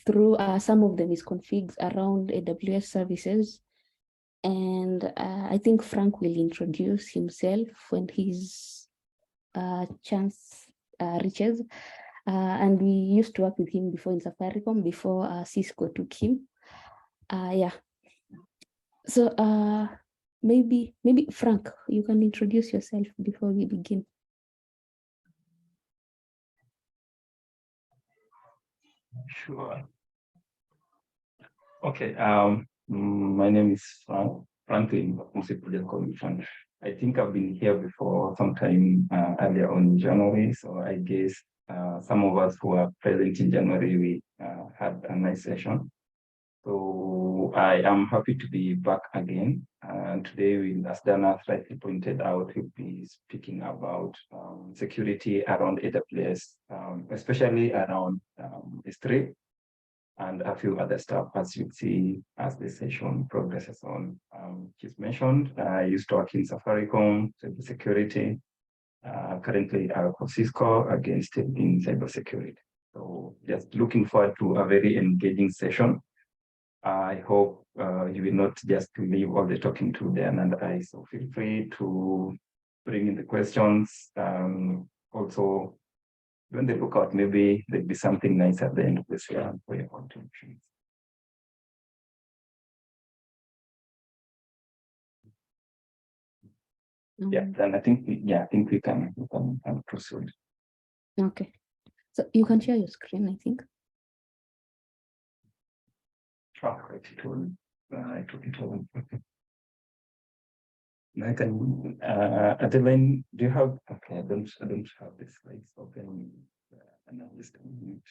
through some of the misconfigs around AWS services. And I think Frank will introduce himself when his chance reaches. And we used to work with him before in Safaricom, before Cisco took him. Yeah. So maybe Frank, you can introduce yourself before we begin. Sure. Okay. My name is Franklin. I think I've been here before sometime earlier on January. So I guess some of us who are present in January, we had a nice session. So I am happy to be back again. And today, as Dana rightly pointed out, we'll be speaking about security around AWS, especially around S3 and a few other stuff, as you see as the session progresses on. He's mentioned, I used to work in Safaricom, cybersecurity. Currently, I work for Cisco against in cybersecurity. So just looking forward to a very engaging session. I hope you will not just leave all the talking to Dan and I, so feel free to bring in the questions. Also, when they look out, maybe there'll be something nice at the end of this year for your contributions. Yeah, then I think we can proceed. Okay, so you can share your screen, I think. Right, I took it all. I can Adeline, do you have? Okay, I don't have the slides open, and I'm just going to mute.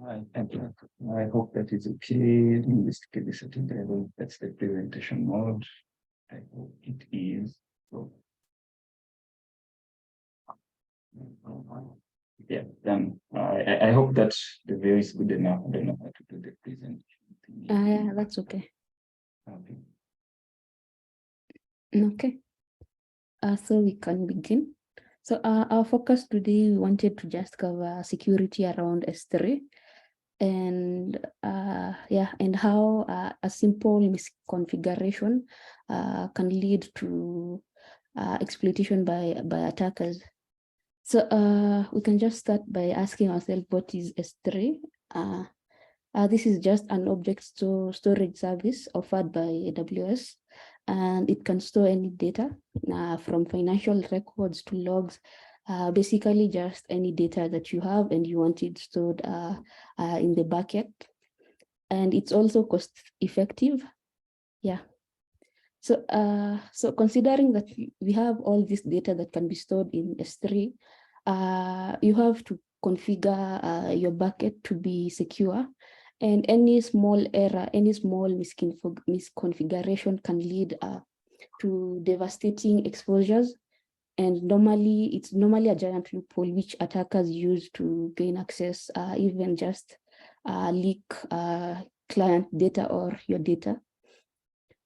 I hope that is okay. Let me just get this at the level. That's the presentation mode. I hope it is. So, yeah, then I hope that the view is good enough. I don't know how to do the presentation. Yeah, that's okay. Okay. So we can begin. So our focus today, we wanted to just cover security around S3 and and how a simple misconfiguration can lead to exploitation by attackers. So we can just start by asking ourselves, what is S3? This is just an object storage service offered by AWS, and it can store any data from financial records to logs, basically just any data that you have and you want it stored in the bucket. And it's also cost effective. Yeah. So, so considering that we have all this data that can be stored in S3, you have to configure your bucket to be secure. And any small error, any small misconfiguration can lead to devastating exposures. And it's normally a giant loophole which attackers use to gain access, even just leak client data or your data.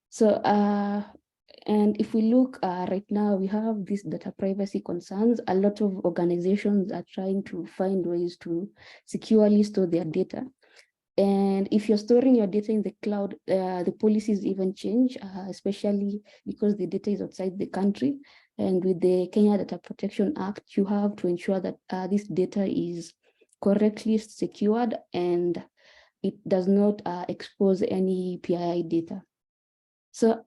So, and if we look right now, we have these data privacy concerns. A lot of organizations are trying to find ways to securely store their data. And if you're storing your data in the cloud, the policies even change, especially because the data is outside the country. And with the Kenya Data Protection Act, you have to ensure that this data is correctly secured and it does not expose any PII data. So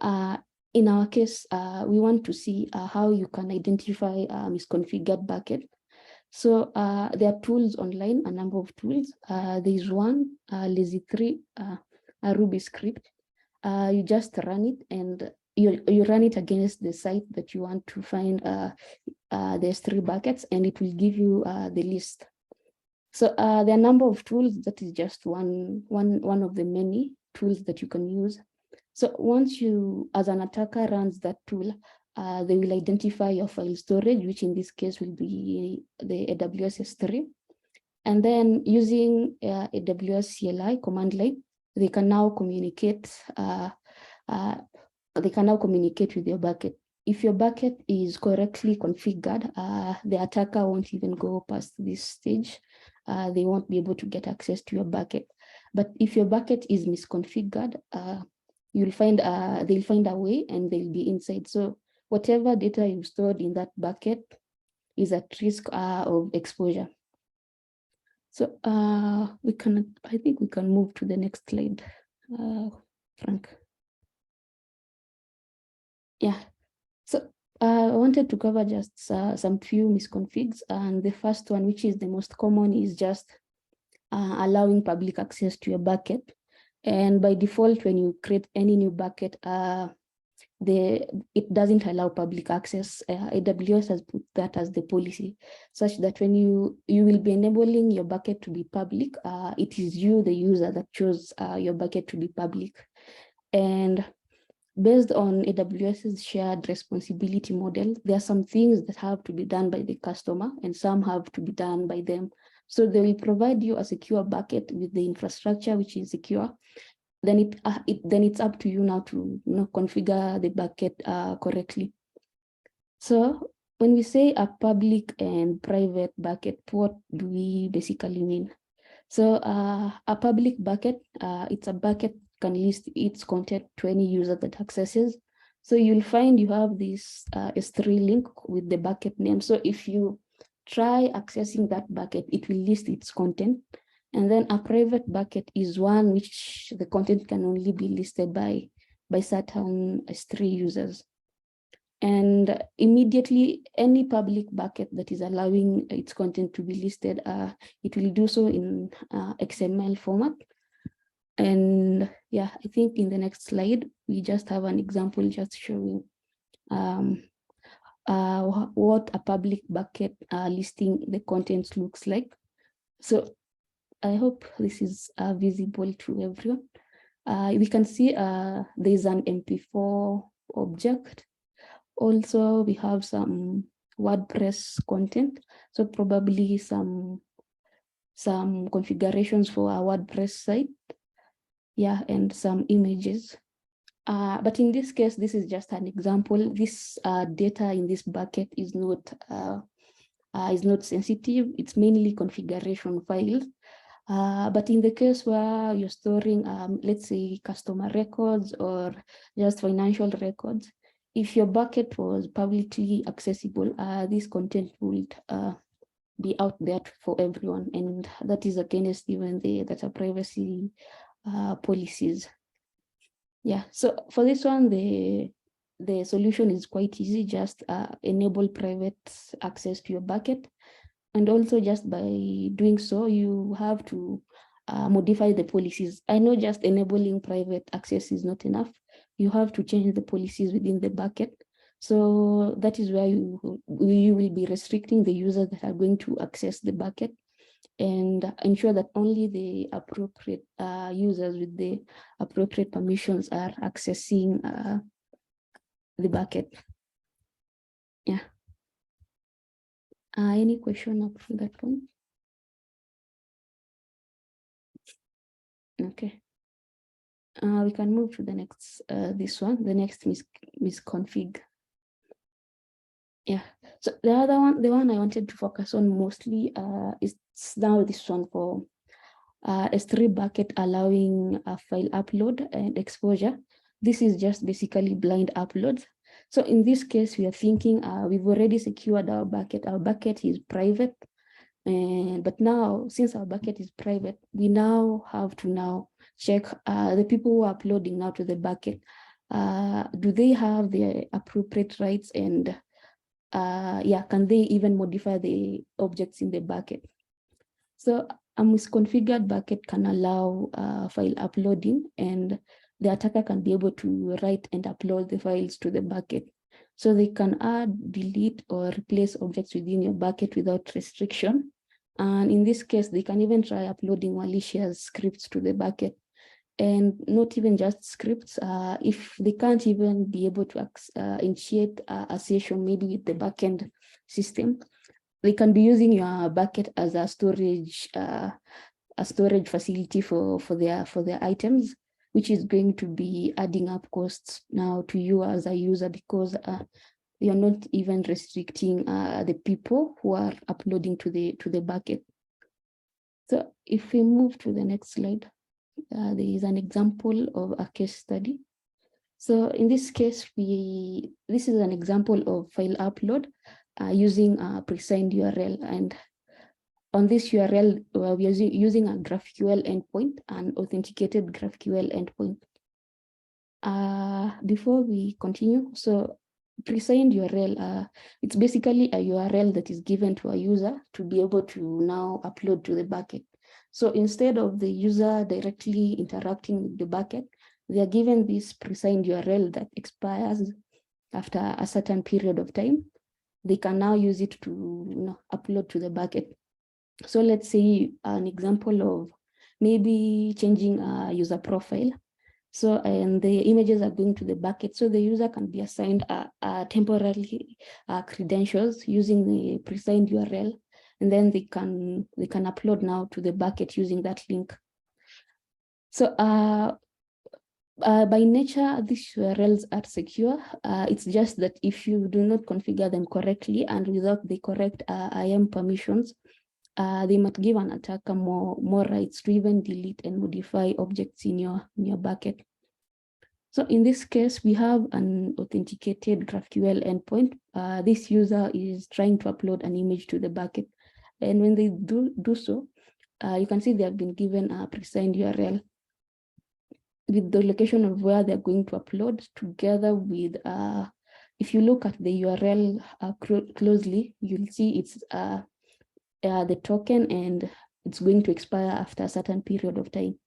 in our case, we want to see how you can identify a misconfigured bucket. So there are tools online, a number of tools. There's one, Lazy3, a Ruby script. You just run it and you run it against the site that you want to find the S3 buckets, and it will give you the list. So there are a number of tools. That is just one of the many tools that you can use. So once you, as an attacker, runs that tool, they will identify your file storage, which in this case will be the AWS S3. And then using AWS CLI command line, they can now communicate. They can now communicate with your bucket. If your bucket is correctly configured, the attacker won't even go past this stage. They won't be able to get access to your bucket. But if your bucket is misconfigured, you'll find they'll find a way and they'll be inside. So whatever data you've stored in that bucket is at risk of exposure. So I think we can move to the next slide, Frank. Yeah, so I wanted to cover just some few misconfigs, and the first one, which is the most common, is just allowing public access to your bucket. And by default, when you create any new bucket, it doesn't allow public access. AWS has put that as the policy, such that when you will be enabling your bucket to be public, it is you, the user, that chose your bucket to be public. And based on AWS's shared responsibility model, there are some things that have to be done by the customer and some have to be done by them. So they will provide you a secure bucket with the infrastructure which is secure. Then it's up to you now to configure the bucket correctly. So when we say a public and private bucket, what do we basically mean? So a public bucket, it's a bucket can list its content to any user that accesses. So you'll find you have this S3 link with the bucket name. So if you try accessing that bucket, it will list its content. And then a private bucket is one which the content can only be listed by certain S3 users. And immediately, any public bucket that is allowing its content to be listed, it will do so in XML format. And yeah, I think in the next slide, we just have an example just showing what a public bucket listing the contents looks like. So I hope this is visible to everyone. We can see there's an MP4 object. Also, we have some WordPress content. So probably some configurations for our WordPress site. Yeah, and some images. But in this case, this is just an example. This data in this bucket is not sensitive. It's mainly configuration files. But in the case where you're storing, let's say, customer records or just financial records, if your bucket was publicly accessible, this content would be out there for everyone, and that is against even the data privacy policies. Yeah, so for this one, the solution is quite easy. Just enable private access to your bucket. And also just by doing so, you have to modify the policies. I know just enabling private access is not enough. You have to change the policies within the bucket. So that is where you will be restricting the users that are going to access the bucket, and ensure that only the appropriate users with the appropriate permissions are accessing the bucket. Yeah. Any question up to that point? Okay. We can move to the next, this one, the next misconfig. Yeah, so the other one, the one I wanted to focus on mostly is now this one for S3 bucket allowing a file upload and exposure. This is just basically blind uploads. So in this case, we are thinking we've already secured our bucket. Our bucket is private. But now, since our bucket is private, we now have to check the people who are uploading now to the bucket. Do they have the appropriate rights, and yeah, can they even modify the objects in the bucket? So a misconfigured bucket can allow file uploading, and the attacker can be able to write and upload the files to the bucket. So they can add, delete, or replace objects within your bucket without restriction. And in this case, they can even try uploading malicious scripts to the bucket. And not even just scripts, if they can't even be able to initiate a session, maybe with the backend system, they can be using your bucket as a storage facility for their items, which is going to be adding up costs now to you as a user, because you're not even restricting the people who are uploading to the bucket. So if we move to the next slide, there is an example of a case study. So in this case, this is an example of file upload using a pre-signed URL. And on this URL, we're using a GraphQL endpoint, an authenticated GraphQL endpoint. Before we continue, so pre-signed URL, it's basically a URL that is given to a user to be able to now upload to the bucket. So instead of the user directly interacting with the bucket, they are given this pre-signed URL that expires after a certain period of time. They can now use it to upload to the bucket. So let's say an example of maybe changing a user profile. So, and the images are going to the bucket. So the user can be assigned temporarily credentials using the pre-signed URL, and then they can upload now to the bucket using that link. So by nature, these URLs are secure. It's just that if you do not configure them correctly and without the correct IAM permissions, they might give an attacker more rights to even delete and modify objects in your bucket. So in this case, we have an authenticated GraphQL endpoint. This user is trying to upload an image to the bucket. And when they do so, you can see they have been given a pre-signed URL with the location of where they're going to upload, together with, if you look at the URL closely, you'll see it's the token, and it's going to expire after a certain period of time.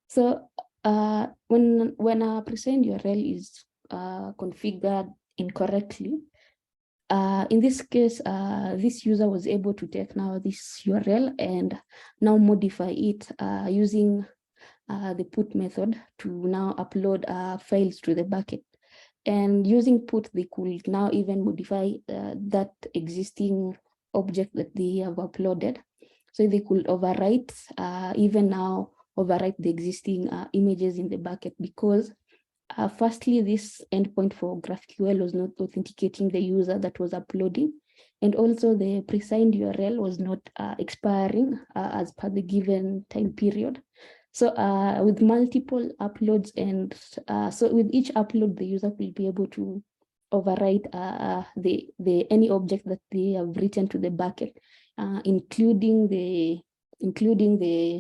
So when a pre-signed URL is configured incorrectly, in this case, this user was able to take now this URL and now modify it using the put method to now upload files to the bucket. And using put, they could now even modify that existing object that they have uploaded. So they could overwrite, even now overwrite the existing images in the bucket, because firstly, this endpoint for GraphQL was not authenticating the user that was uploading. And also the pre-signed URL was not expiring as per the given time period. So with multiple uploads, and so with each upload, the user will be able to overwrite any object that they have written to the bucket, including the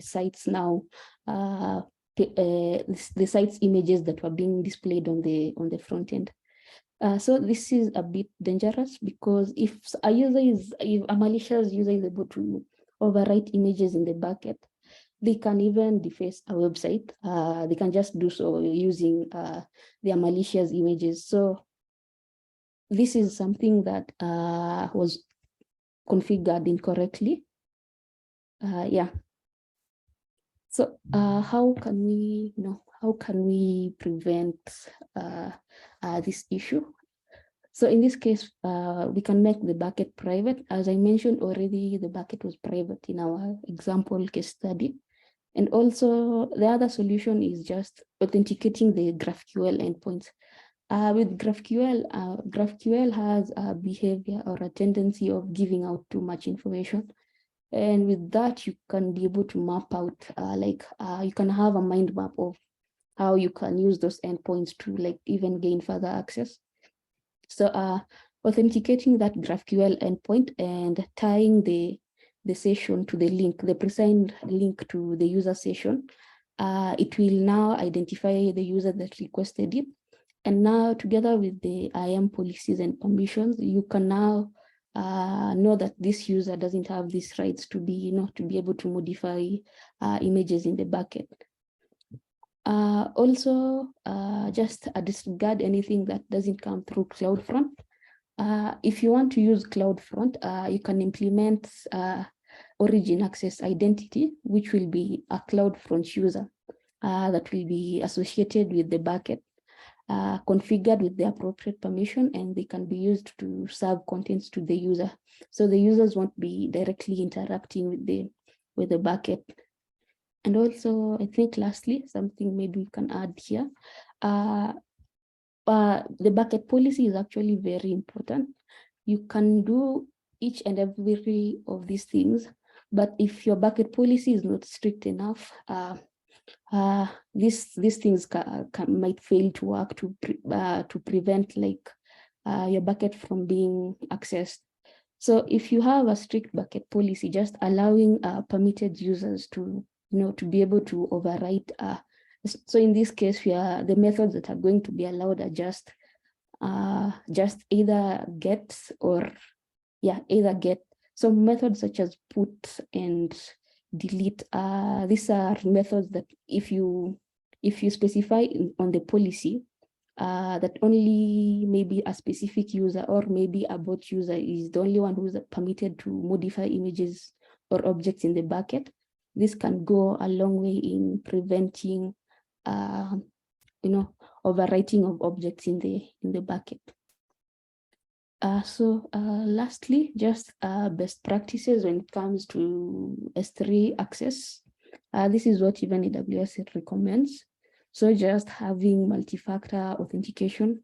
sites now, the sites images that were being displayed on the front end. So this is a bit dangerous, because if a malicious user is able to overwrite images in the bucket, they can even deface a website. They can just do so using their malicious images. So this is something that was configured incorrectly. Yeah. So how can we prevent this issue? So in this case, we can make the bucket private. As I mentioned already, the bucket was private in our example case study. And also the other solution is just authenticating the GraphQL endpoints. With GraphQL, GraphQL has a behavior or a tendency of giving out too much information. And with that, you can be able to map out, you can have a mind map of how you can use those endpoints to even gain further access. So authenticating that GraphQL endpoint and tying the session to the link, the pre-signed link to the user session, it will now identify the user that requested it. And now, together with the IAM policies and permissions, you can now know that this user doesn't have these rights to be able to modify images in the bucket. Also, just disregard anything that doesn't come through CloudFront. If you want to use CloudFront, you can implement origin access identity, which will be a CloudFront user that will be associated with the bucket, configured with the appropriate permission, and they can be used to serve contents to the user. So the users won't be directly interacting with the bucket. And also, I think lastly, something maybe we can add here. The bucket policy is actually very important. You can do each and every of these things, but if your bucket policy is not strict enough, these things might fail to work to prevent like your bucket from being accessed. So if you have a strict bucket policy, just allowing permitted users to to be able to overwrite. So in this case, the methods that are going to be allowed are just either get or either get. So methods such as put and delete, these are methods that if you specify on the policy that only maybe a specific user or maybe a bot user is the only one who's permitted to modify images or objects in the bucket, this can go a long way in preventing overwriting of objects in the bucket. Lastly, just best practices when it comes to S3 access. This is what even AWS recommends. So just having multi-factor authentication,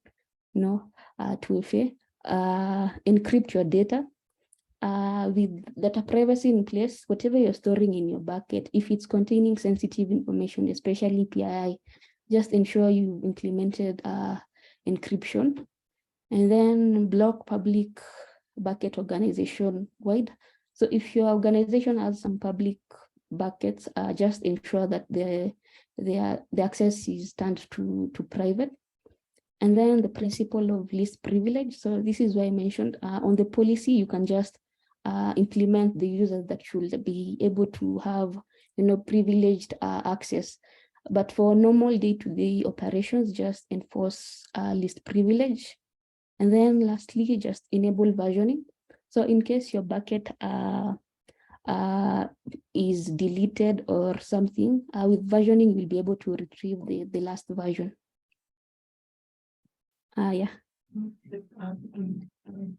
2FA, encrypt your data. With data privacy in place, whatever you're storing in your bucket, if it's containing sensitive information, especially PII, just ensure you implemented encryption. And then block public bucket organization wide. So if your organization has some public buckets, just ensure that the access is turned to private. And then the principle of least privilege. So this is why I mentioned on the policy, you can just implement the users that should be able to have privileged access. But for normal day-to-day operations, just enforce least privilege. And then lastly, just enable versioning. So in case your bucket is deleted or something, with versioning, we'll be able to retrieve the last version. Yeah.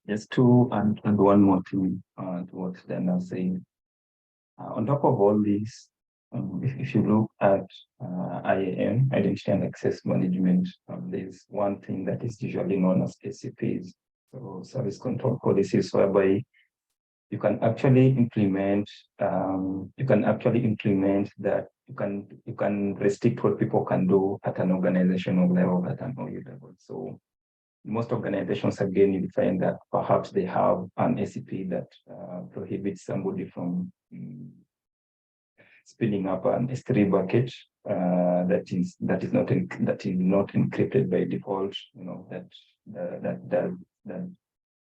Just to and one more thing to what Dana was saying. On top of all this, if you look at IAM, Identity and Access Management, there's one thing that is usually known as SCPs, so Service Control Policies, whereby you can actually implement that you can restrict what people can do at an organizational level, at an OU level. So most organizations again you find that perhaps they have an SCP that prohibits somebody from spinning up an S3 bucket that is not encrypted by default,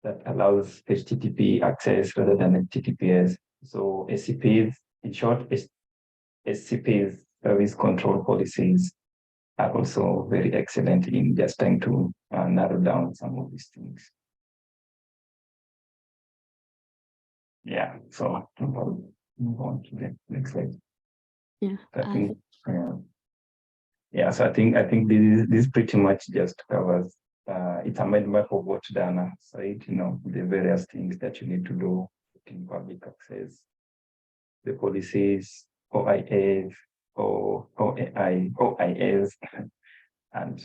that allows HTTP access rather than HTTPS. So SCPs, in short, SCPs, service control policies, are also very excellent in just trying to narrow down some of these things. Yeah, so move on to the next slide. Yeah. So I think this pretty much just covers it's a map of what Dana said, the various things that you need to do in public access, the policies, OIAs, OIAs, and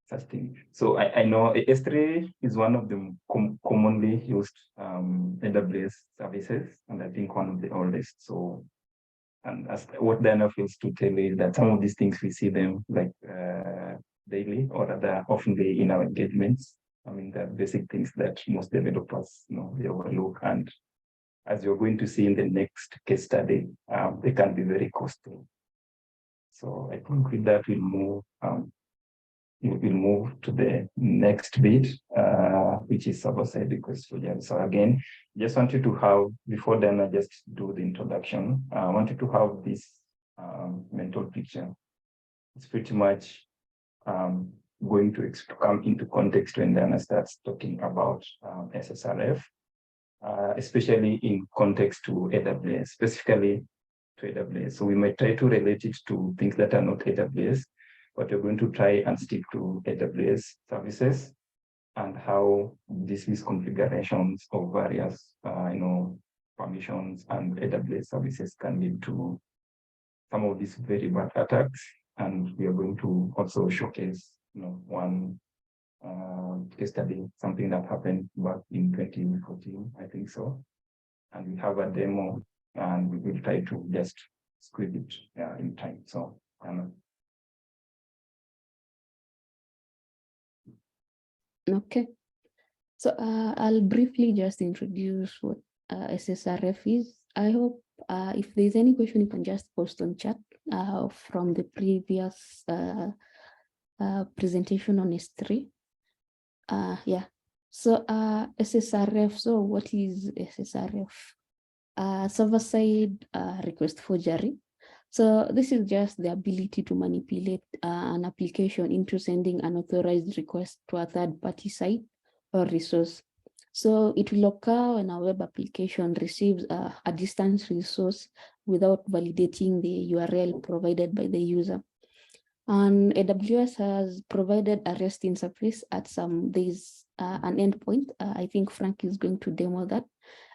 such things. So I know S3 is one of the commonly used AWS services, and I think one of the oldest. So, and as what Dana feels to tell you that some of these things we see them like daily or rather often in our engagements. I mean, the basic things that most developers, they overlook, and as you're going to see in the next case study, they can be very costly. So I think with that we'll move to the next bit, which is server-side request volume. So again, just wanted to have, before then I just do the introduction, I wanted to have this mental picture it's pretty much going to come into context when Dana starts talking about SSRF, especially in context to AWS, specifically to AWS. So we might try to relate it to things that are not AWS, but we're going to try and stick to AWS services and how these misconfigurations of various, permissions and AWS services can lead to some of these very bad attacks. And we are going to also showcase, one case study, something that happened back in 2014, I think so. And we have a demo, and we will try to just squeeze it in time. So, Okay. So I'll briefly just introduce what SSRF is. I hope if there's any question, you can just post on chat from the previous presentation on S3. Yeah. So SSRF. So what is SSRF? Server-side request forgery. So this is just the ability to manipulate an application into sending an authorized request to a third-party site or resource. So it will occur when a web application receives a distance resource without validating the URL provided by the user. And AWS has provided a REST interface at there's an endpoint. I think Frank is going to demo that,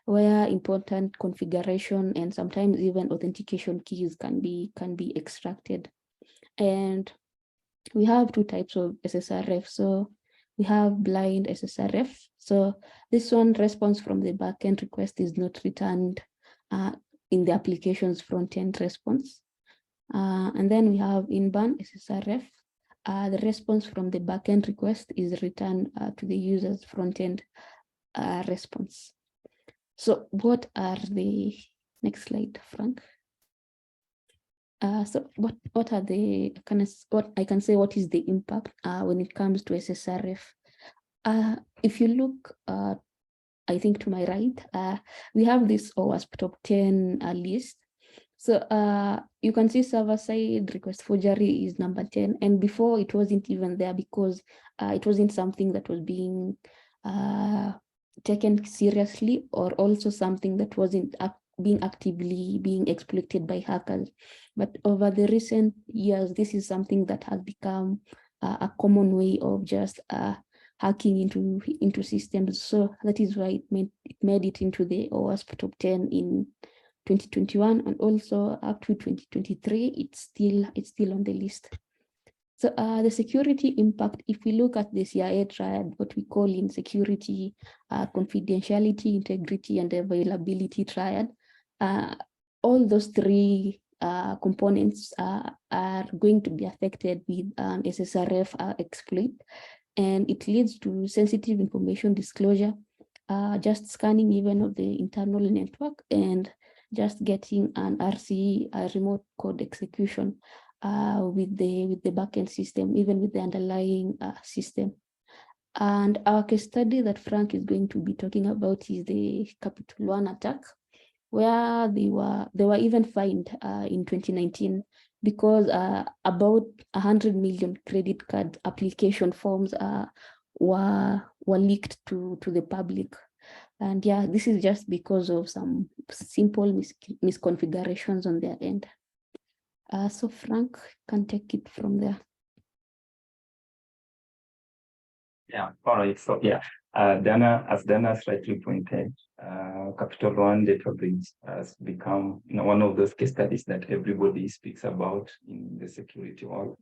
where important configuration and sometimes even authentication keys can be extracted. And we have two types of SSRF. So we have blind SSRF. So this one, response from the backend request is not returned in the application's front-end response. And then we have inbound SSRF. The response from the backend request is returned to the user's front-end response. So what are the, next slide, Frank. So what are the, what I can say, what is the impact when it comes to SSRF? If you look, I think to my right, we have this OWASP top 10 list. So you can see server-side request forgery is number 10. And before it wasn't even there because it wasn't something that was being taken seriously, or also something that wasn't actively being exploited by hackers. But over the recent years, this is something that has become a common way of just hacking into systems. So that is why it made it into the OWASP top 10 in 2021, and also up to 2023, it's still on the list. So the security impact, if we look at the CIA triad, what we call in security, confidentiality, integrity, and availability triad, all those three components are going to be affected with SSRF exploit, and it leads to sensitive information disclosure, just scanning even of the internal network, and just getting an RCE, a remote code execution with the backend system, even with the underlying system. And our case study that Frank is going to be talking about is the Capital One attack, where they were even fined in 2019 because about 100 million credit card application forms were leaked to the public. And yeah, this is just because of some simple misconfigurations on their end. So Frank can take it from there. Yeah, all right. So yeah, as Dana slightly pointed, Capital One data breach has become one of those case studies that everybody speaks about in the security world.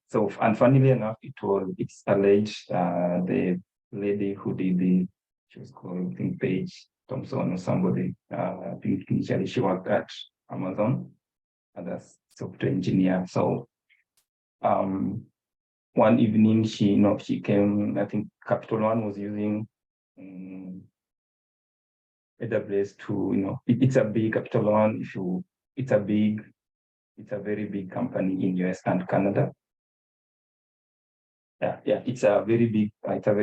So, and funnily enough, it's alleged the lady who did she was called, I think, Paige Thompson or somebody. I think initially she worked at Amazon as a software engineer. So one evening she came, I think Capital One was using AWS to, it's a big Capital One, it's a very big company in US and Canada. it's a very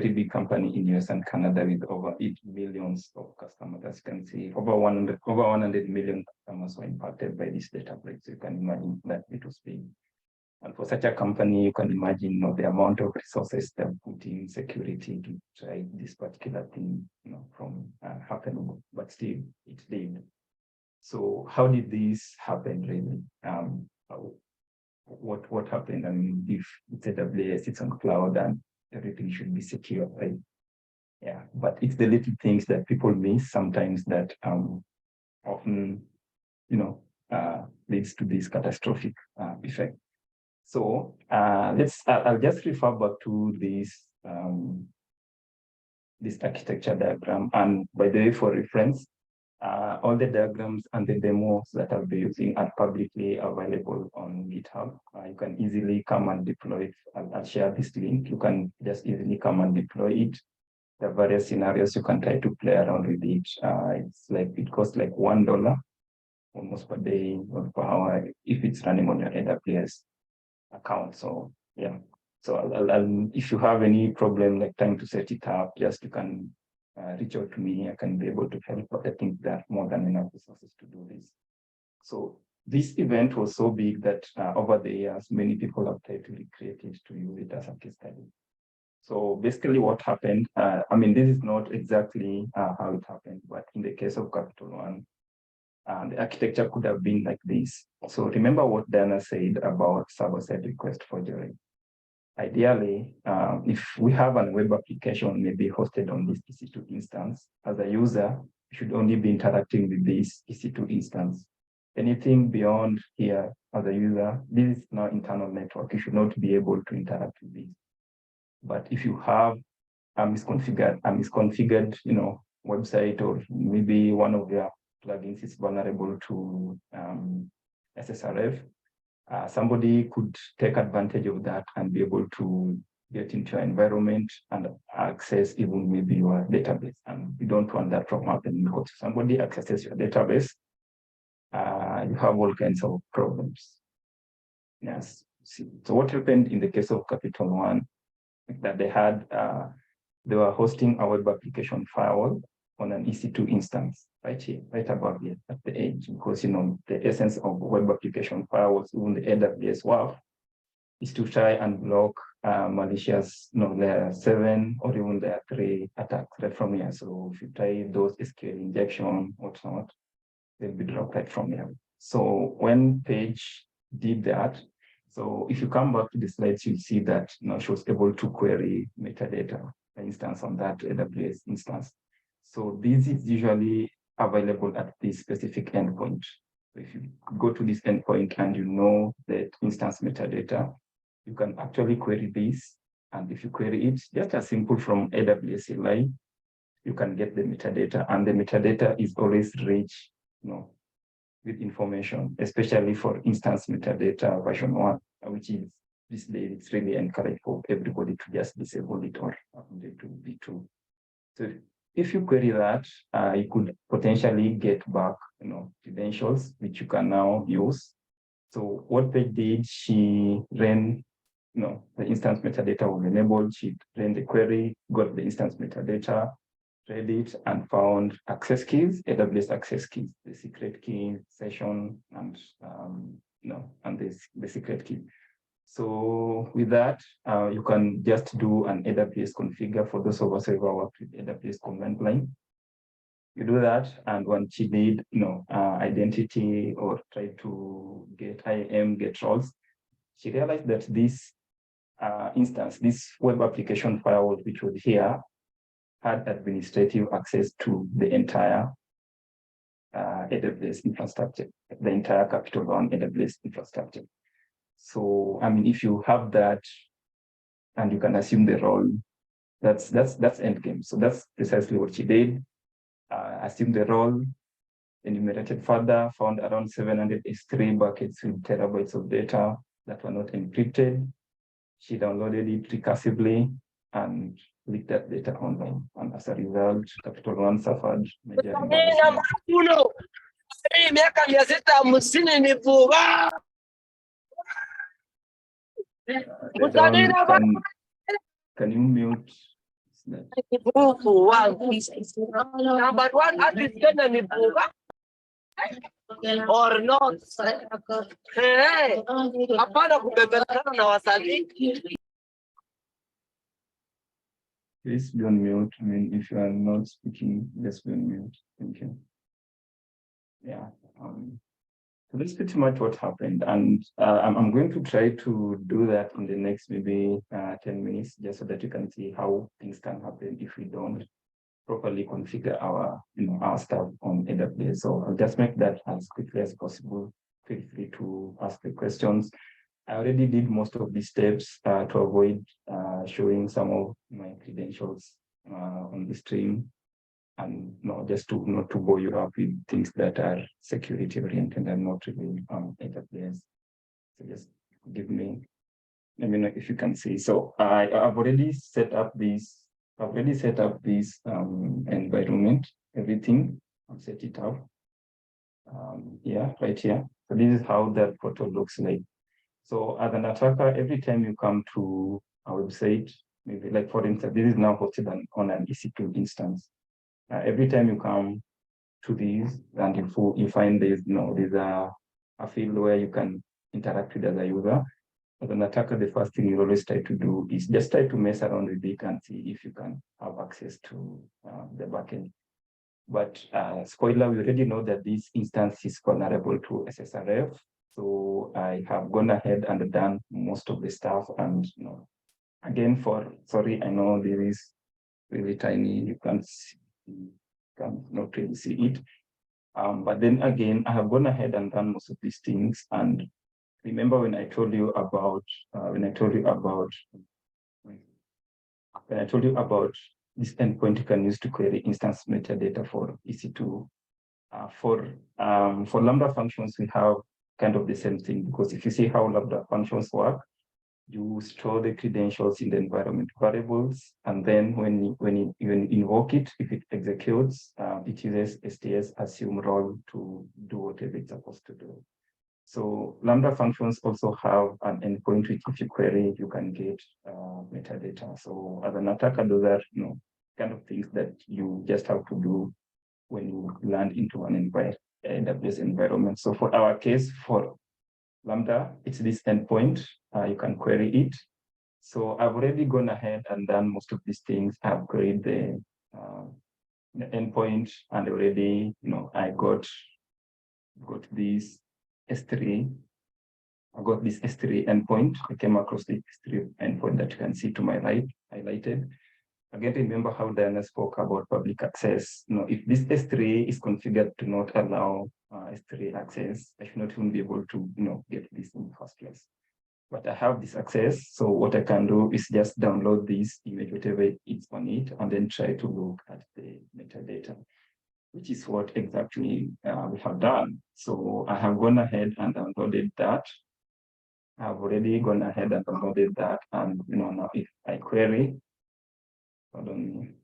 big company in US and Canada with over 8 million of customers. As you can see, over 100 million customers were impacted by this data breach. So you can imagine that it was big. And for such a company, you can imagine the amount of resources they're putting in security to try this particular thing from happening, but still it did. So how did this happen really? What happened? I mean, if it's AWS, it's on cloud and everything should be secure, right? Yeah, but it's the little things that people miss sometimes that often, leads to this catastrophic effect. So I'll just refer back to this architecture diagram. And by the way, for reference, all the diagrams and the demos that I'll be using are publicly available on GitHub. You can easily come and deploy it. I'll share this link. You can just easily come and deploy it. The various scenarios you can try to play around with it. It costs like $1 almost per day or per hour if it's running on your AWS account. So yeah. So if you have any problem like trying to set it up, just you can reach out to me. I can be able to help, but I think there are more than enough resources to do this. So this event was so big that over the years, many people have tried to recreate it to use it as a case study. So basically what happened, this is not exactly how it happened, but in the case of Capital One, the architecture could have been like this. So remember what Diana said about server-side request forgery. Ideally, if we have a web application maybe hosted on this EC2 instance, as a user, you should only be interacting with this EC2 instance. Anything beyond here as a user, this is now internal network. You should not be able to interact with this. But if you have a misconfigured, website, or maybe one of your plugins is vulnerable to SSRF, somebody could take advantage of that and be able to get into your environment and access even maybe your database. And you don't want that from happening, because if somebody accesses your database, you have all kinds of problems. Yes. So what happened in the case of Capital One, that they were hosting a web application firewall on an EC2 instance, right here, right above here at the edge, because the essence of web application firewalls, even the AWS WAF, is to try and block malicious layer 7 or even layer 3 attacks right from here. So if you try those SQL injection, whatnot, they'll be dropped right from here. So when Paige did that, so if you come back to the slides, you'll see that she was able to query metadata, for instance, on that AWS instance. So this is usually available at this specific endpoint. So if you go to this endpoint and you know that instance metadata, you can actually query this. And if you query it, just as simple from AWS CLI, you can get the metadata. And the metadata is always rich, with information, especially for instance metadata version 1, which is this day, it's really encouraged for everybody to just disable it or update to V2. So if you query that, you could potentially get back, credentials, which you can now use. So what they did, she ran, the instance metadata was enabled. She ran the query, got the instance metadata, read it, and found access keys, AWS access keys, the secret key, session, and and the secret key. So with that, you can just do an AWS configure for those of us who have worked with AWS command line. You do that, and when she did, identity or try to get IAM, get roles, she realized that this instance, this web application firewall, which was here, had administrative access to the entire AWS infrastructure, the entire Capital One AWS infrastructure. So, if you have that and you can assume the role, that's endgame. So that's precisely what she did. Assume the role, enumerated further, found around 700 S3 buckets with terabytes of data that were not encrypted. She downloaded it recursively and leaked that data online. And as a result, Capital One suffered major embarrassment. Can you mute? Number one, artist gonna be or not. Hey, hapana kubembelezana na wasanii. Please be on mute. I mean, if you are not speaking, just be on mute. Thank you. Yeah. So that's pretty much what happened. And I'm going to try to do that in the next maybe 10 minutes, just so that you can see how things can happen if we don't properly configure our, our stuff on AWS. So I'll just make that as quickly as possible. Feel free to ask the questions. I already did most of these steps to avoid showing some of my credentials on the stream, and just to not to bore you up with things that are security oriented and not really on AWS. So just give me, let me know if you can see. So I've already set up this. I've already set up this environment, everything. I've set it up. Yeah, right here. So this is how that portal looks like. So as an attacker, every time you come to our website, maybe like for instance, this is now hosted on an EC2 instance. Every time you come to these and you find there's a field where you can interact with as a user. As an attacker, the first thing you always try to do is just try to mess around with it and see if you can have access to the backend. But spoiler, we already know that this instance is vulnerable to SSRF. So I have gone ahead and done most of the stuff. And again, sorry, I know this is really tiny. You can't not really see it. But then again, I have gone ahead and done most of these things. And remember when I told you about this endpoint you can use to query instance metadata for EC2. For Lambda functions, we have kind of the same thing, because if you see how Lambda functions work, you store the credentials in the environment variables, and then when you invoke it, if it executes, it uses STS assume role to do whatever it's supposed to do. So Lambda functions also have an endpoint which, if you query, you can get metadata. So as an attacker, those are kind of things that you just have to do when you land into an AWS environment. So for our case, for Lambda, it's this endpoint. You can query it. So I've already gone ahead and done most of these things. I've queried the endpoint, and already, I got this S3. I got this S3 endpoint. I came across the S3 endpoint that you can see to my right, highlighted. Again, remember how Diana spoke about public access. If this S3 is configured to not allow S3 access, I should not even be able to get this in the first place. But I have this access, so what I can do is just download this image, whatever it's on it, and then try to look at the metadata, which is what exactly we have done. So I have gone ahead and downloaded that. I've already gone ahead and downloaded that, and now if I query, I don't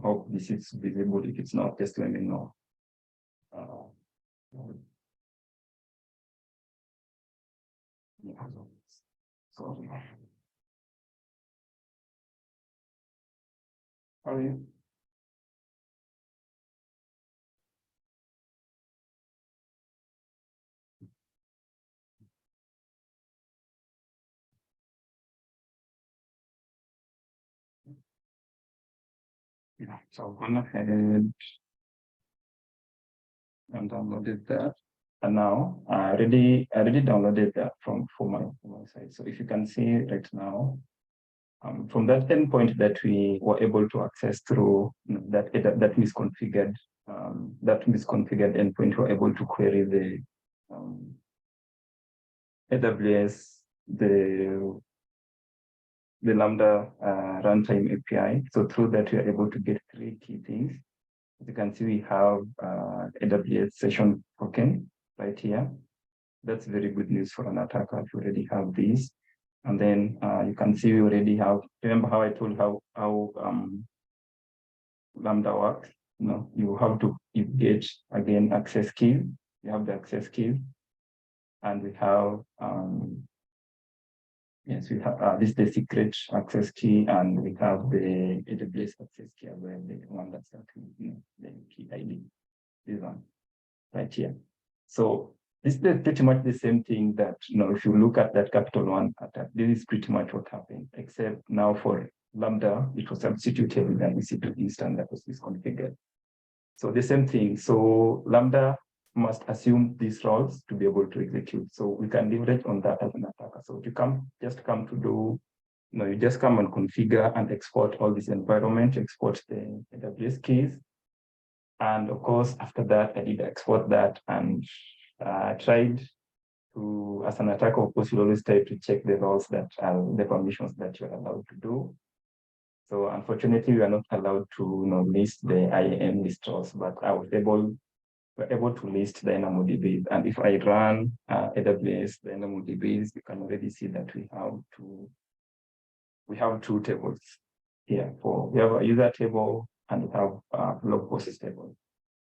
hope this is visible. If it's not, just let me know. Sorry. How are you? Yeah, so I've gone ahead and downloaded that. And now I already downloaded that from my side. So if you can see right now, from that endpoint that we were able to access through that misconfigured endpoint, we're able to query the AWS, the Lambda runtime API. So through that, we are able to get 3 key things. As you can see, we have AWS session token right here. That's very good news for an attacker if you already have these. And then you can see we already have, remember how I told how Lambda works? You have to get, again, access keys. You have the access keys. And we have Yes, we have this is the secret access key, and we have the AWS access key as well, the one that's the key ID. This one right here. So this is pretty much the same thing that, if you look at that capital one attack, this is pretty much what happened, except now for Lambda, it was substituted with an EC2 instance that was misconfigured. So the same thing. So Lambda must assume these roles to be able to execute. So we can leverage on that as an attacker. So you just come to do, you just come and configure and export all this environment, export the AWS keys. And of course, after that, I did export that and tried to, as an attacker, of course, you always try to check the roles that are the permissions that you're allowed to do. So unfortunately, we are not allowed to list the IAM list roles, but I was able to list DynamoDBs. And if I run AWS DynamoDBs, you can already see that we have two tables here. We have a user table and we have a log process table.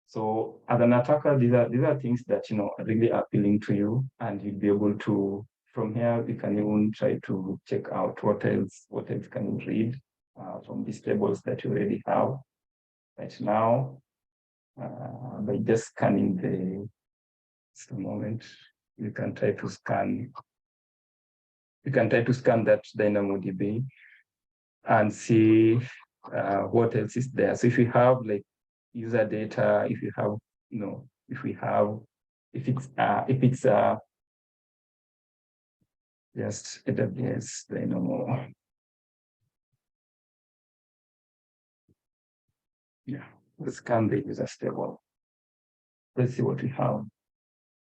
So as an attacker, these are things that are really appealing to you, and you'll be able to, from here, you can even try to check out what else can you read from these tables that you already have right now. By just scanning just a moment, you can try to scan that DynamoDB and see what else is there. So if you have like user data, if you have, if it's just AWS Dynamo. Yeah, let's scan the user table. Let's see what we have.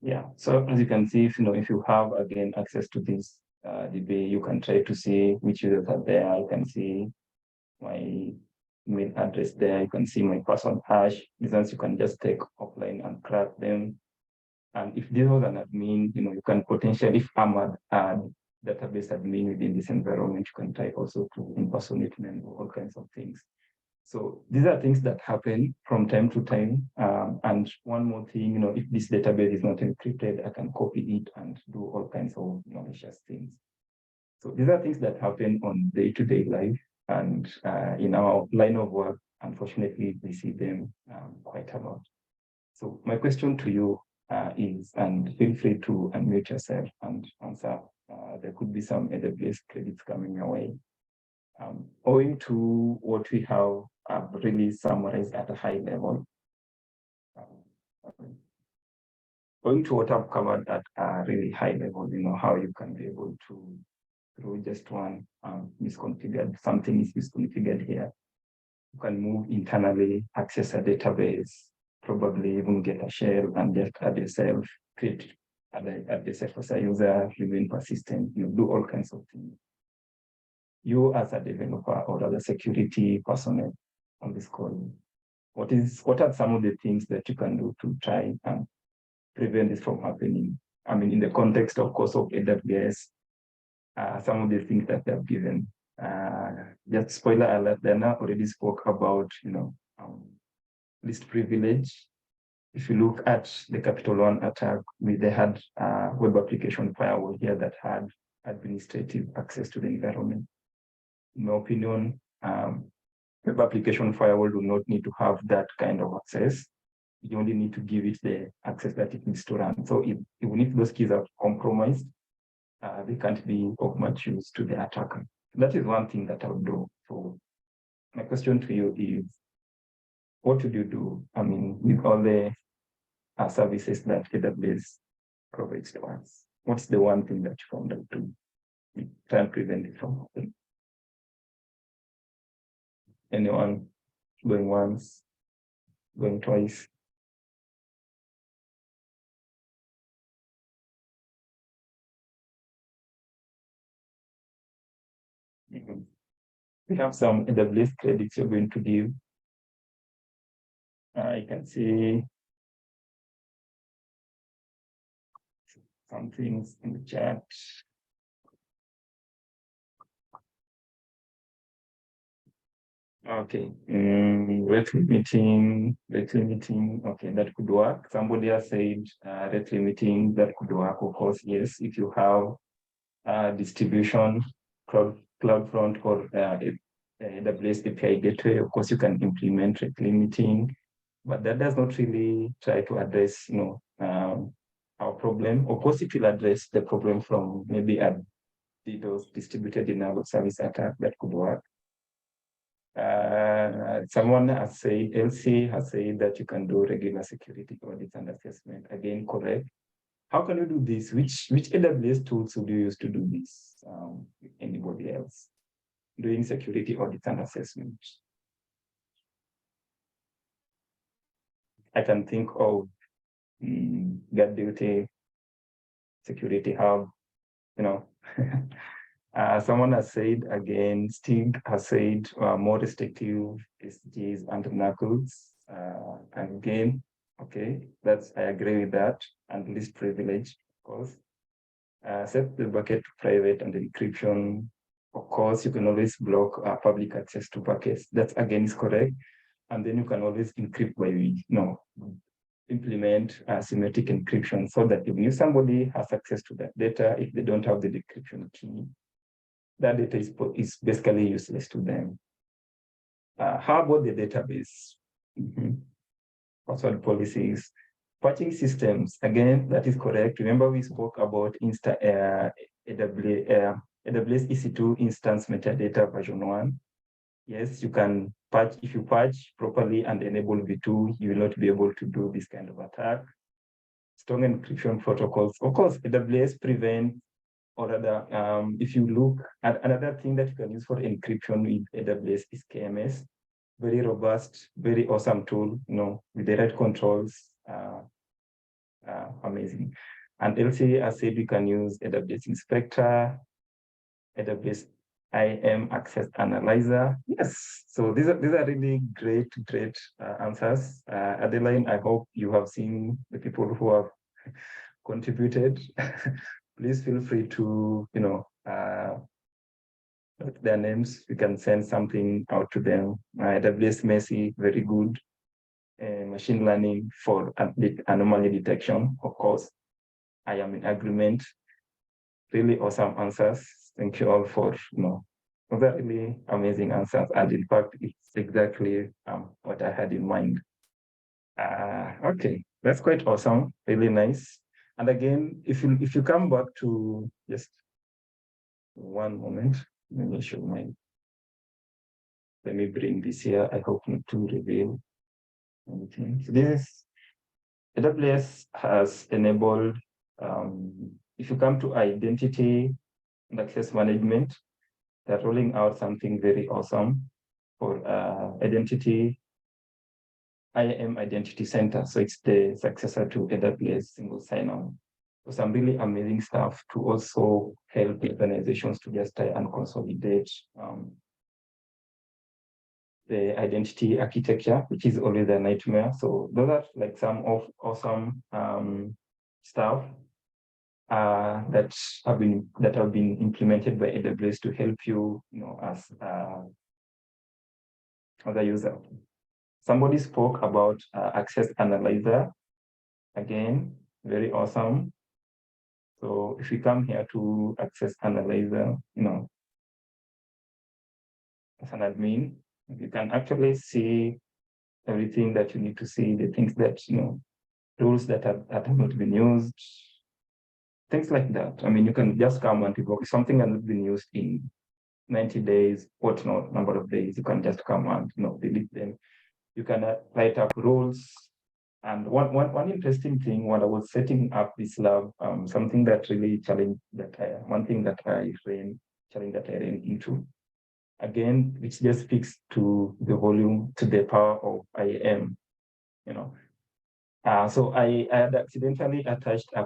Yeah, so as you can see, if you have again access to this DB, you can try to see which users are there. You can see my email address there. You can see my password hash. These ones you can just take offline and crack them. And if this was an admin, you can potentially, if I'm an database admin within this environment, you can try also to impersonate and all kinds of things. So these are things that happen from time to time. And one more thing, if this database is not encrypted, I can copy it and do all kinds of malicious things. So these are things that happen on day-to-day life, and in our line of work, unfortunately, we see them quite a lot. So my question to you is, and feel free to unmute yourself and answer. There could be some AWS credits coming your way. Owing to what we have really summarized at a high level, owing to what I've covered at a really high level, how you can be able to, through just one misconfigured, something is misconfigured here, you can move internally, access a database, probably even get a shell and just add yourself, add yourself as a user, remain persistent, do all kinds of things. You as a developer or as a security personnel on this call, what are some of the things that you can do to try and prevent this from happening? I mean, in the context, of course, of AWS, some of the things that they've given. Just spoiler alert, Dana already spoke about, least privilege. If you look at the Capital One attack, they had a web application firewall here that had administrative access to the environment. In my opinion, web application firewall do not need to have that kind of access. You only need to give it the access that it needs to run. So even if those keys are compromised, they can't be of much use to the attacker. That is one thing that I would do. So my question to you is, what would you do? I mean, with all the services that AWS provides to us, what's the one thing that you found out to try and prevent it from happening? Anyone going once, going twice? We have some AWS credits you're going to give. I can see some things in the chat. Okay, rate limiting. Okay, that could work. Somebody has said rate limiting, that could work. Of course, yes, if you have distribution, CloudFront, or AWS API gateway. Of course, you can implement rate limiting, but that does not really try to address, our problem. Of course, it will address the problem from maybe a DDoS distributed denial of service attack that could work. Someone has said, LC has said that you can do regular security audits and assessment. Again, correct. How can you do this? Which AWS tools would you use to do this? Anybody else doing security audits and assessment? I can think of Guard Duty, Security Hub, someone has said, again, Stig has said more restrictive SGs and knuckles. And again, okay, I agree with that, and least privilege, of course. Set the bucket to private and encryption. Of course, you can always block public access to buckets. That again is correct. And then you can always encrypt by, implement asymmetric encryption, so that if somebody has access to that data, if they don't have the decryption key, that data is basically useless to them. How about the database? Password policies, patching systems. Again, that is correct. Remember, we spoke about AWS EC2 instance metadata version 1. Yes, you can patch. If you patch properly and enable V2, you will not be able to do this kind of attack. Strong encryption protocols. Of course, AWS prevent, or rather, if you look at another thing that you can use for encryption with AWS is KMS. Very robust, very awesome tool, with the right controls, amazing. And LC, as said, we can use AWS Inspector, AWS IAM Access Analyzer. Yes, so these are really great answers. Adeline, I hope you have seen the people who have contributed. Please feel free to, their names. You can send something out to them. AWS Messi, very good. Machine learning for anomaly detection, of course. I am in agreement. Really awesome answers. Thank you all for, those are really amazing answers. And in fact, it's exactly what I had in mind. Okay, that's quite awesome. Really nice. And again, if you come back to just one moment, let me show let me bring this here. I hope not to reveal anything. So this is AWS has enabled, if you come to identity and access management, they're rolling out something very awesome for identity, IAM Identity Center. So it's the successor to AWS single sign-on. So some really amazing stuff to also help organizations to just try and consolidate the identity architecture, which is always a nightmare. So those are like some of awesome stuff that have been implemented by AWS to help you, as a user. Somebody spoke about Access Analyzer. Again, very awesome. So if you come here to Access Analyzer, as an admin, you can actually see everything that you need to see, the things that, tools that have not been used, things like that. I mean, you can just come and if something has not been used in 90 days, whatnot, number of days, you can just come and, delete them. You can write up rules. And one interesting thing when I was setting up this lab, something that really challenged one thing that I ran into, again, which just speaks to the volume, to the power of IAM, so I had accidentally attached a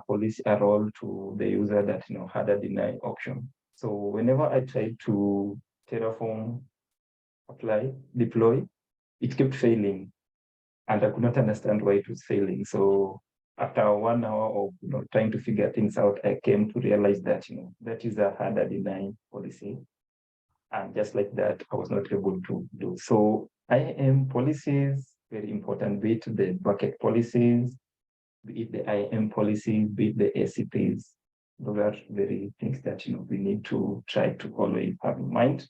role to the user that, had a deny option. So whenever I tried to Terraform, deploy, it kept failing. And I could not understand why it was failing. So after 1 hour of trying to figure things out, I came to realize that that is a harder deny policy. And just like that, I was not able to do. So IAM policies, very important, be it the bucket policies, be it the IAM policies, be it the ACPs. those are very things that we need to try to always have in mind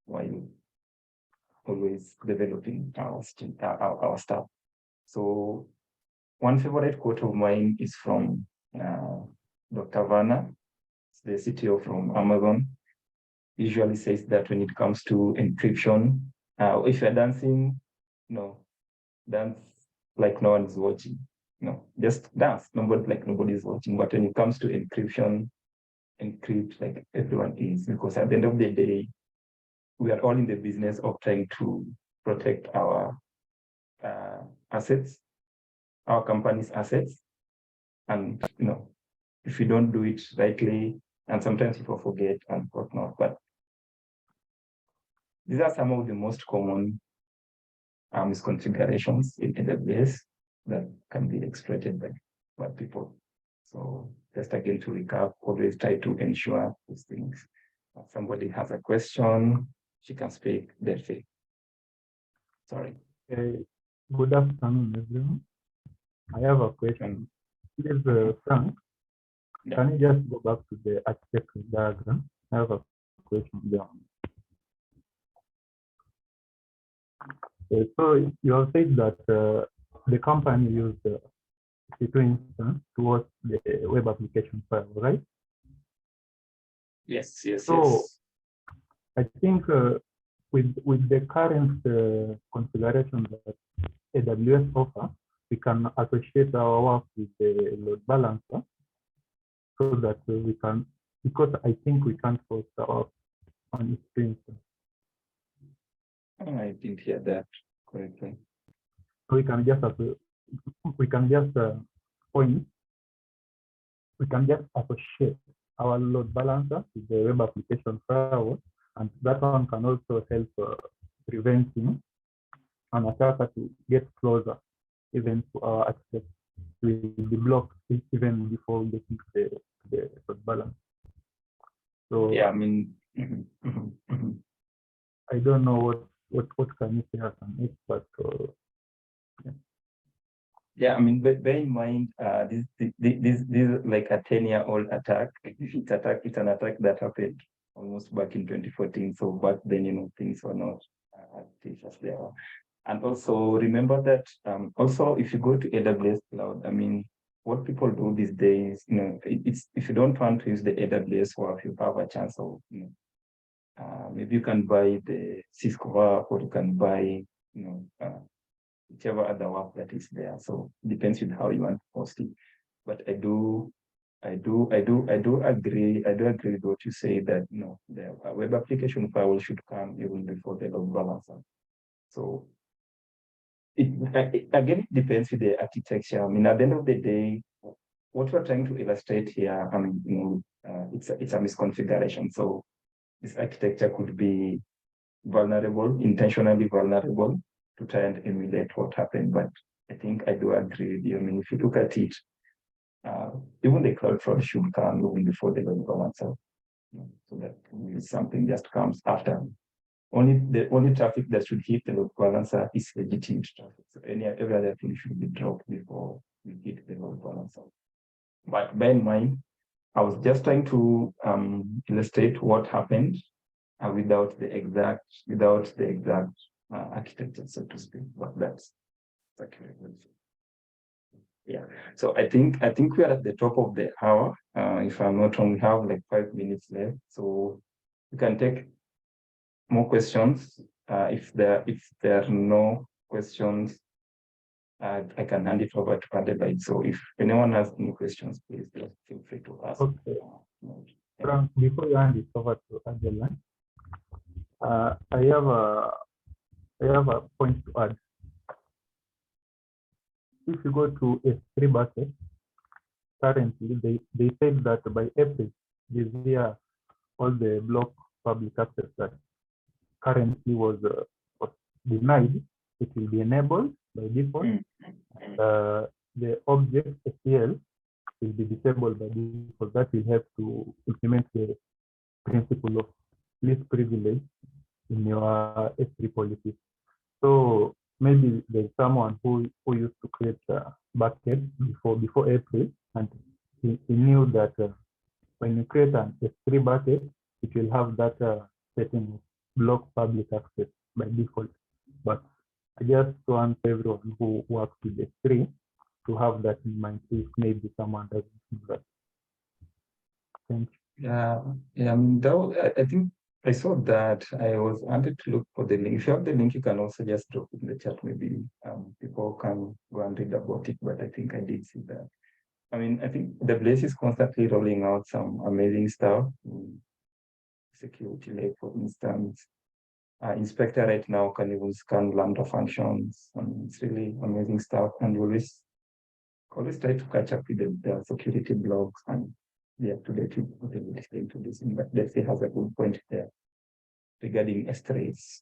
while always developing our staff. So one favorite quote of mine is from Dr. Vanna, the CTO from Amazon. Usually says that when it comes to encryption, if you're dancing, dance like no one is watching. Just dance, nobody's watching. But when it comes to encryption, encrypt like everyone is, because at the end of the day, we are all in the business of trying to protect our assets, our company's assets. And if you don't do it rightly, and sometimes people forget and whatnot, but these are some of the most common misconfigurations in AWS that can be exploited by people. So just again to recap, always try to ensure these things. If somebody has a question, she can speak directly. Sorry. Good afternoon, everyone. I have a question. This is Frank. Yeah. Can you just go back to the architecture diagram? I have a question there. So you have said that the company used C2 instance towards the web application file, right? Yes, yes, so yes. I think with the current configuration that AWS offer, we can associate our work with the load balancer so that we can, because I think we can't host our on its instance. I didn't hear that correctly. So we can just point, we can just associate our load balancer with the web application firewall, and that one can also help preventing an attacker to get closer even to our access. We will be blocked even before getting the load balance. So yeah, I mean, I don't know what can you say as an expert. Yeah, I mean, bear in mind, this is like a 10-year-old attack. It's an attack that happened almost back in 2014. So back then, things were not as they are. And also remember that also if you go to AWS Cloud, I mean, what people do these days, it's if you don't want to use the AWS work, you have a chance of, maybe you can buy the Cisco work, or you can buy, whichever other work that is there. So it depends on how you want to post it. But I do agree with what you say that the web application firewall should come even before the load balancer. So again, it depends with the architecture. I mean, at the end of the day, what we're trying to illustrate here, I mean, it's a misconfiguration. So this architecture could be vulnerable, intentionally vulnerable, to try and emulate what happened. But I think I do agree with you. I mean, if you look at it, even the cloud fraud should come even before the load balancer. So that something just comes after. The only traffic that should hit the load balancer is legitimate traffic. So every other thing should be dropped before we hit the load balancer. But bear in mind, I was just trying to illustrate what happened without the exact architecture, so to speak. But that's okay. Yeah. So I think we are at the top of the hour. If I'm not wrong, we have like 5 minutes left, so we can take more questions. If there are no questions, I can hand it over to Adelaide. So if anyone has any questions, please just feel free to ask. Okay. Frank, before you hand it over to Adelaide, I have a point to add. If you go to S3 bucket, currently they said that by April this year, all the block public access that currently was denied, it will be enabled by default. The object SQL will be disabled by default. That will help to implement the principle of least privilege in your S3 policy. So maybe there's someone who used to create a bucket before April, and he knew that when you create an S3 bucket, it will have that setting of block public access by default. But I just want everyone who works with S3 to have that in mind if maybe someone doesn't do that. Thank you. Yeah, I mean, though, I think I saw that. I was wanted to look for the link. If you have the link, you can also just drop it in the chat. Maybe people can go and read about it. But I think I did see that. I mean, I think AWS is constantly rolling out some amazing stuff. Security Lake, for instance. Inspector right now can even scan Lambda functions. It's really amazing stuff. And we always try to catch up with the security blogs and be up to date with what everybody's introducing. But let's say has a good point there regarding S3s.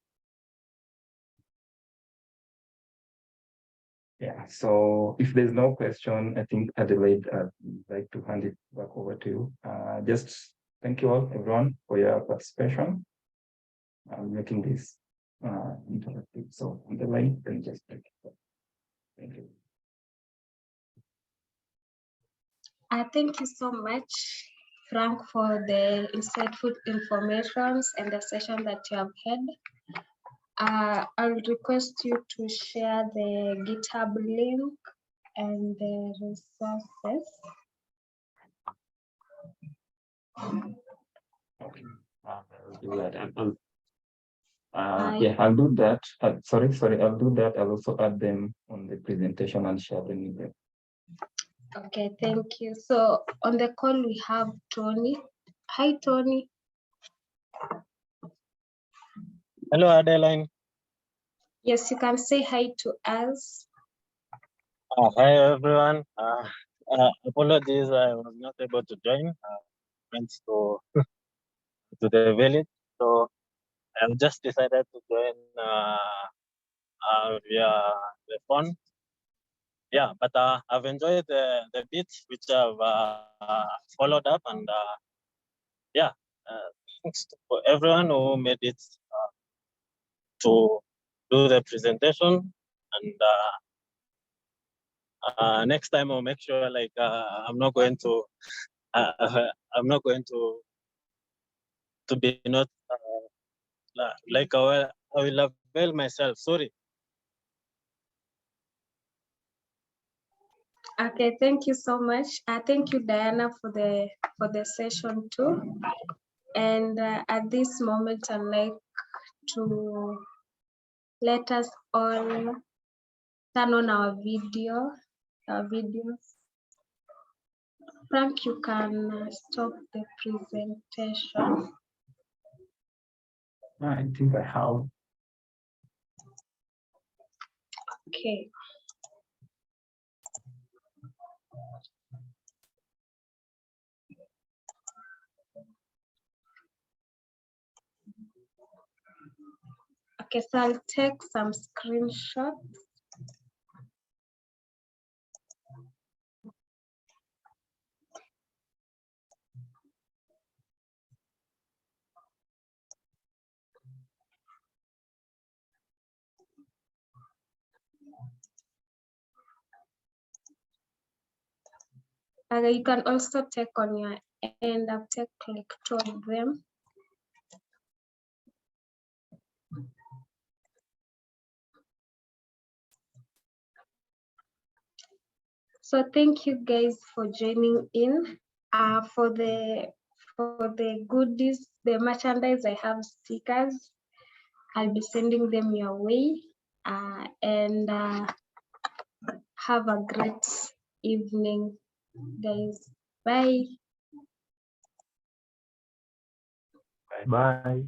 Yeah, so if there's no question, I think Adelaide, I'd like to hand it back over to you. Just thank you all, everyone, for your participation and making this interactive. So on the line, then just thank you. Thank you. Thank you so much, Frank, for the insightful information and the session that you have had. I'll request you to share the GitHub link and the resources. Okay, I'll do that. Yeah, I'll do that. Sorry, I'll do that. I'll also add them on the presentation and share them with them. Okay, thank you. So on the call we have Tony. Hi, Tony. Hello, Adeline. Yes, you can say hi to us. Hi, everyone. Apologies, I was not able to join. Went to the village, so I've just decided to join via the phone. Yeah, but I've enjoyed the bits which I've followed up, and yeah, thanks for everyone who made it to do the presentation. And next time I'll make sure like I'm not going to be not like I will avail myself. Sorry. Okay, thank you so much. Thank you, Diana, for the session too. And at this moment, I'd like to let us all turn on our videos. Frank, you can stop the presentation. I think I have. Okay. Okay, so I'll take some screenshots. You can also take on your end. I've clicked on them. So thank you guys for joining in. For the goodies, the merchandise, I have stickers. I'll be sending them your way. And have a great evening, guys. Bye. Bye.